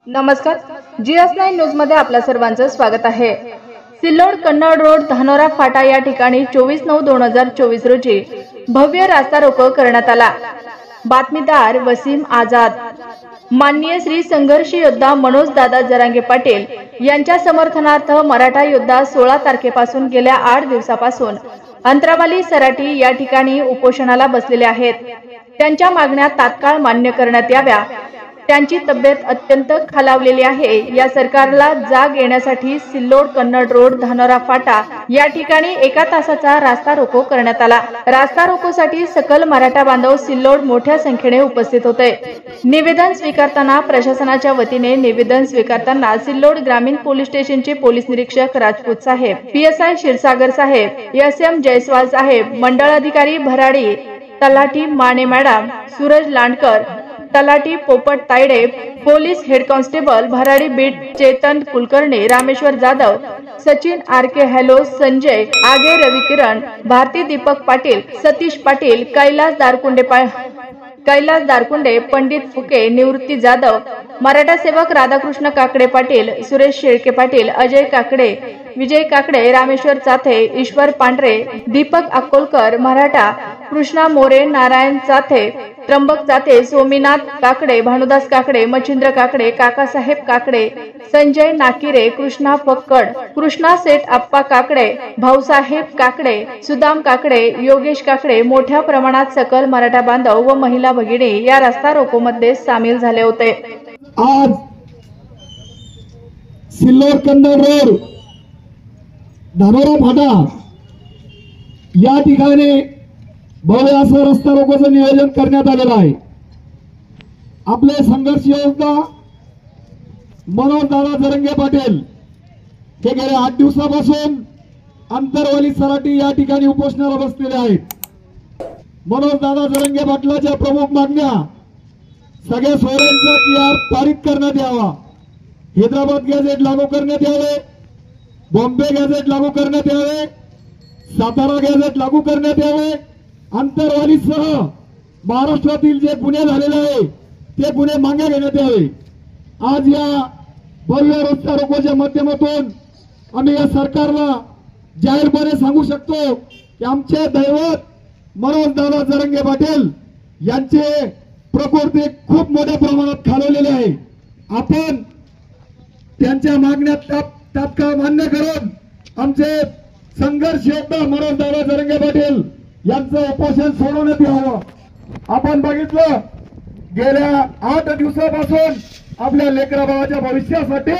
नमस्कार, GS9 news मध्ये आपल्या सर्वांचं स्वागत आहे। सिल्लोड कन्नड रोड धानोरा फाटा या ठिकाणी 24/9/2024 रोजी भव्य रास्ता रोको करण्यात आला। बातमीदार वसीम आझाद। माननीय श्री संघर्ष योद्धा मनोज दादा जरांगे पाटील यांच्या समर्थनार्थ मराठा योद्धा 16 तारखेपासून गेल्या 8 दिवसापासून अंतरावाली सराटी या ठिकाणी उपोषणाला बसलेले आहेत। त्यांच्या मागण्या तात्काळ मान्य करण्यात याव्या। त्यांची तब्येत अत्यंत खालावलेली आहे। या सरकारला जाग येण्यासाठी सिल्लोड कन्नड रोड धानोरा फाटा या ठिकाणी 1 तासाचा रास्ता रोको करण्यात आला। रास्ता रोकोसाठी सकल मराठा बांधव सिल्लोड मोठ्या संख्येने उपस्थित होते। निवेदन स्वीकारताना प्रशासनाच्या वतीने निवेदन स्वीकारताना सिल्लोड ग्रामीण पोलीस स्टेशनचे पोलीस निरीक्षक राजपूत साहेब, PSI क्षीरसागर साहेब, SM जयस्वाल साहेब, मंडळ अधिकारी भराडी, तलाठी माने मॅडम, सूरज लांडकर, तलाठी Popat Tayde, police head constable Bharadi beat Chetan Kulkarni, Rameshwar Jadhav, Sachin RK हेलो, संजय आगे, रविकिरण, भारती दीपक पाटील, सतीश पाटील, कैलास दारकुंडे, पंडित फुके, निवृत्ती जाधव, मराठा सेवक राधाकृष्ण काकडे पाटील, सुरेश शेळके पाटील, अजय काकडे, विजय काकडे, रामेश्वर चाथे, ईश्वर पांढरे, दीपक अक्कोलकर, मराठा, कृष्णा मोरे, नारायण चाथे, त्र्यंबक चाथे, सोमीनाथ काकडे, भानुदास काकडे, मच्छिंद्र काकडे, काकासाहेब काकडे, संजय नाकिरे, कृष्णा फक्कड, कृष्णा सेठ अप्पा काकडे, भाऊसाहेब काकडे, सुदाम काकडे, योगेश काकडे मोठ्या प्रमाणात सकल मराठा बांधव व महिला भगिनी या रास्ता रोको मध्ये सामील झाले होते। आज सिल्लोड कन्नड रोड धानोरा फाटा या ठिकाणी भव्य असं रस्ता रोकोचं नियोजन करण्यात आलेलं आहे। आपले संघर्ष योद्धा मनोज दादा जरांगे पाटील हे गेल्या 8 दिवसापासून अंतरवाली सराटी या ठिकाणी उपोषणाला बसलेले आहेत। मनोज दादा जरांगे पाटलाच्या प्रमुख मागण्या सगळ्या सोयऱ्यांचा GR पारित करण्यात यावा, हैदराबाद गॅझेट लागू करण्यात यावे, बॉम्बे गॅझेट लागू करण्यात यावे, सातारा गॅझेट लागू करण्यात यावे, अंतरवालीसह महाराष्ट्रातील जे गुन्हे झालेले आहे ते गुन्हे मागे घेण्यात यावे। आज या भव्य रस्ता रोकोच्या माध्यमातून आम्ही या सरकारला जाहीरपणे सांगू शकतो की आमचे दैवत मनोज दादा जरांगे पाटील यांचे प्रकृती खूप मोठ्या प्रमाणात खालवलेली आहे। आपण त्यांच्या मागण्या तात्काळ मान्य करून आमचे संघर्ष योद्धा मनोज दादा जरांगे पाटील यांचं उपोषण सोडवण्यात यावं। आपण बघितलं गेल्या 8 दिवसापासून आपल्या लेकरा बाळाच्या भविष्यासाठी